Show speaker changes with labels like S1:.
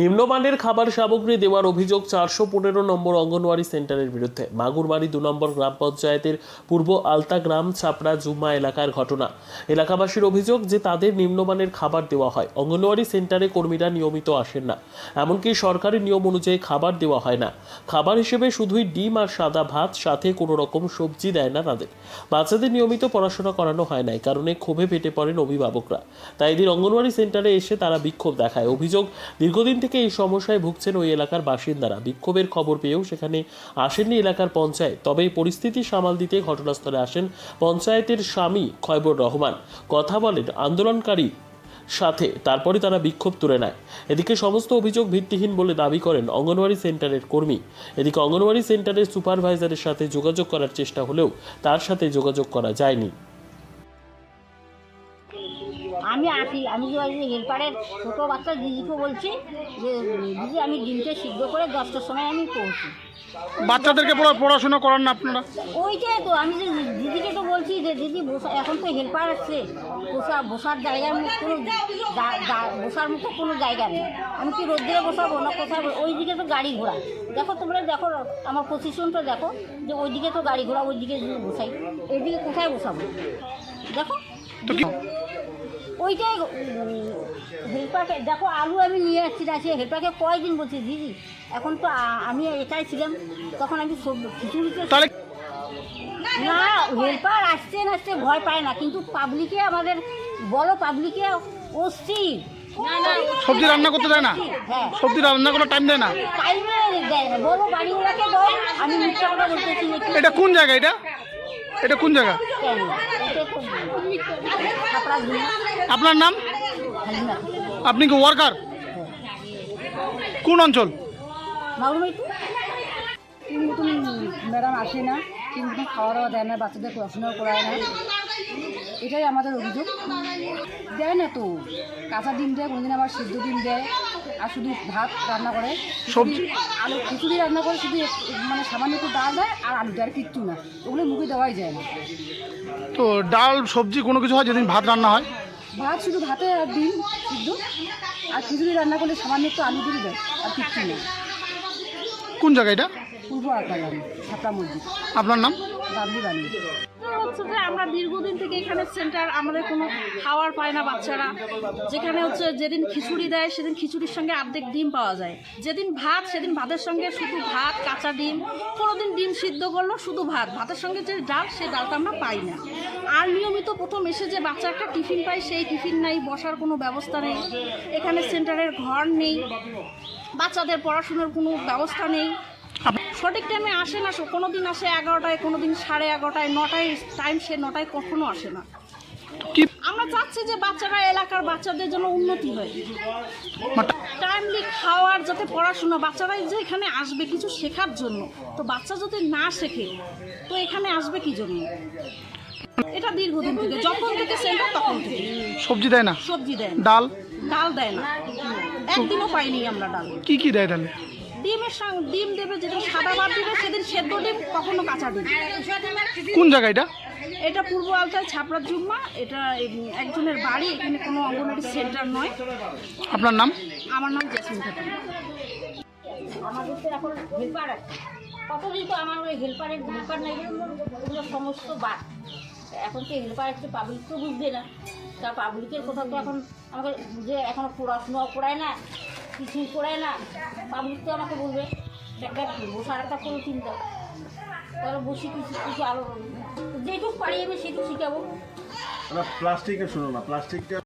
S1: নিম্নমানের খাবার সামগ্রী দেওয়ার অভিযোগ 415 নম্বর অঙ্গনওয়াড়ি সেন্টারের বিরুদ্ধে। মাগুরবাড়ি 2 নম্বর গ্রাম পঞ্চায়েতের পূর্ব আলতা গ্রাম ছাপড়া জুম্মা এলাকার ঘটনা। এলাকাবাসীর অভিযোগ যে তাদের নিম্নমানের খাবার দেওয়া হয়, অঙ্গনওয়াড়ি সেন্টারে কর্মীরা নিয়মিত আসেন না, এমনকি সরকারি নিয়ম অনুযায়ী খাবার দেওয়া হয় না। খাবার হিসেবে শুধুই ডিম আর সাদা ভাত, সাথে কোনো রকম সবজি দেয় না তাদের। বাচ্চাদের নিয়মিত পড়াশোনা করানো হয় না, এই কারণে ক্ষোভে ফেটে পড়েন অভিভাবকরা। তাই এদিন অঙ্গনওয়াড়ি সেন্টারে এসে তারা বিক্ষোভ দেখায়। অভিযোগ, দীর্ঘদিন থেকে এই সমস্যায় ভুগছেন ওই এলাকার বাসিন্দারা। বিক্ষোভের খবর পেয়েও সেখানে আসেননি এলাকার পঞ্চায়েত। তবে এই পরিস্থিতি সামাল দিতে ঘটনাস্থলে আসেন পঞ্চায়েতের স্বামী খয়বুর রহমান। কথা বলেন আন্দোলনকারী সাথে, তারপরে তারা বিক্ষোভ তুলে নেয়। এদিকে সমস্ত অভিযোগ ভিত্তিহীন বলে দাবি করেন অঙ্গনওয়াড়ি সেন্টারের কর্মী। এদিকে অঙ্গনওয়াড়ি সেন্টারের সুপারভাইজারের সাথে যোগাযোগ করার চেষ্টা হলেও তার সাথে যোগাযোগ করা যায়নি।
S2: আমি যে হেল্পারের ছোটো বাচ্চা দিদিকে বলছি যে দিদি আমি ডিমটা সিদ্ধ করে 10টার সময় আমি পৌঁছি।
S3: বাচ্চাদেরকে পড়াশোনা করান না আপনারা?
S2: ওইটাই তো আমি যে দিদিকে তো বলছি যে দিদি এখন তো হেল্পার আসছে, বসার জায়গার কোনো বসার মতো কোনো জায়গা নেই। আমি কি রোদ্রে বসাবো না কোথায়? ওইদিকে তো গাড়ি ঘোড়া, দেখো তোমরা দেখো আমার পজিশনটা দেখো যে ওইদিকে তো গাড়ি ঘোড়া, ওইদিকে বসাই, এইদিকে কোথায় বসাবো দেখো। ওইটাই হেল্পারকে দেখো, আলু আমি নিয়ে যাচ্ছি না, সে হেল্পারকে কয়দিন বলছি দিদি এখন তো আমি এটাই ছিলাম, তখন আমি খিচুড়িতে না হেল্পার আসছে ভয় পায় না, কিন্তু পাবলিকে আমাদের বলো পাবলিকে অস্থির।
S3: সবজি রান্না করতে দেয় না?
S2: হ্যাঁ,
S3: সবজি রান্না করার টাইম দেয় না?
S2: টাইমে দেয় না, বলো বাড়িগুলোকে দাও। আমি মিথ্যা কথা বলতেছি।
S3: এটা কোন জায়গা? এটা কোন জায়গা? আপনার নাম? আপনি কি ওয়ার্কার? কোন অঞ্চল?
S2: নতুন ম্যাডাম আসে না, কিন্তু খাওয়া দাওয়া দেয় না, বাচ্চাদের পড়াশোনাও করায় না, এটাই আমাদের অভিযোগ। দেয় না তো, কাঁচা ডিম দেয়, কোনোদিন আবার সিদ্ধ ডিম দেয়, আর শুধু ভাত রান্না করে, সবজি আলু খিচুড়ি রান্না করে, শুধু মানে সামান্য একটু ডাল দেয় আর আলু দেয়, আর কিচ্ছু না, ওগুলো মুখে দেওয়াই যায় না।
S3: তো ডাল সবজি কোনো কিছু হয় যেদিন ভাত রান্না হয়?
S2: ভাত শুধু ভাতে আর ডিম সিদ্ধ, আর খিচুড়ি রান্না করলে সামান্য একটু আলু দিয়ে দেয়, আর কিচ্ছু নেই।
S3: কোন জায়গা এটা?
S2: পূর্ব আলতাগ্রাম ছাপড়া মসজিদ।
S3: আপনার নাম?
S2: বাবলি বানি।
S4: হচ্ছে যে আমরা দীর্ঘদিন থেকে এখানে সেন্টার, আমাদের কোনো খাওয়ার পায় না বাচ্চারা। যেখানে হচ্ছে যেদিন খিচুড়ি দেয় সেদিন খিচুড়ির সঙ্গে অর্ধেক ডিম পাওয়া যায়, যেদিন ভাত সেদিন ভাতের সঙ্গে শুধু ভাত কাঁচা ডিম, কোনোদিন ডিম সিদ্ধ করলো শুধু ভাতের সঙ্গে যে ডাল, সেই ডালটা আমরা পাই না। আর নিয়মিত প্রথম এসে যে বাচ্চা একটা টিফিন পায়, সেই টিফিন নাই, বসার কোনো ব্যবস্থা নেই, এখানে সেন্টারের ঘর নেই, বাচ্চাদের পড়াশোনার কোনো ব্যবস্থা নেই, সঠিক টাইমে আসে না। কোনো দিন আসে 11টায়, কোনো দিন 11:30, 9টায় টাইম, সে 9টায় কখনো আসে না। আমরা চাচ্ছি যে বাচ্চারা, এলাকার বাচ্চাদের জন্য উন্নতি হয়, টাইমলি খাওয়ার, যাতে পড়াশোনা, বাচ্চারাই যে এখানে আসবে কিছু শেখার জন্য, তো বাচ্চা যদি না শেখে তো এখানে আসবে কি জন্য? এটা দীর্ঘদিন থেকে, যখন থেকে সেন্টার তখন থেকে।
S3: সবজি দেয় না?
S4: সবজি দেয় না। ডাল দেয় না, একদিনও পাইনি আমরা ডাল।
S3: কি দেয় তাহলে?
S4: ডিমের সঙ্গে ডিম দেবে, যেদিন সাদা ভাত দেবে সেদিন সেদ্ধ ডিম, কখনো কাঁচা ডিম।
S3: কোন জায়গা এটা?
S4: এটা পূর্ব আলতায় ছাপড়া জুম্মা, এটা একজনের বাড়ি, এখানে কোনো অঙ্গনওয়াড়ি সেন্টার নয়।
S3: আপনার নাম?
S4: আমার নাম জেসমিন খাতুন।
S2: আমাদের তো এখন হেল্পার আছে, কতদিন তো আমার ওই হেল্পার নাই, ওগুলো সমস্ত বাদ। এখন তো হেল্পার একটু পাবলিক তো বুঝবে না, তা পাবলিকের কোথাও তো এখন আমাকে যে এখনও পড়াশোনাও করায় না, কিছুই করায় না, পাবলিক তো আমাকে বলবে একটা বসার একটা কোনো চিন্তা, তাহলে বসি কিছু আলো যেটুকু পারি আমি সেটুকু শিখাবো।
S5: প্লাস্টিকের শুনো না, প্লাস্টিকটা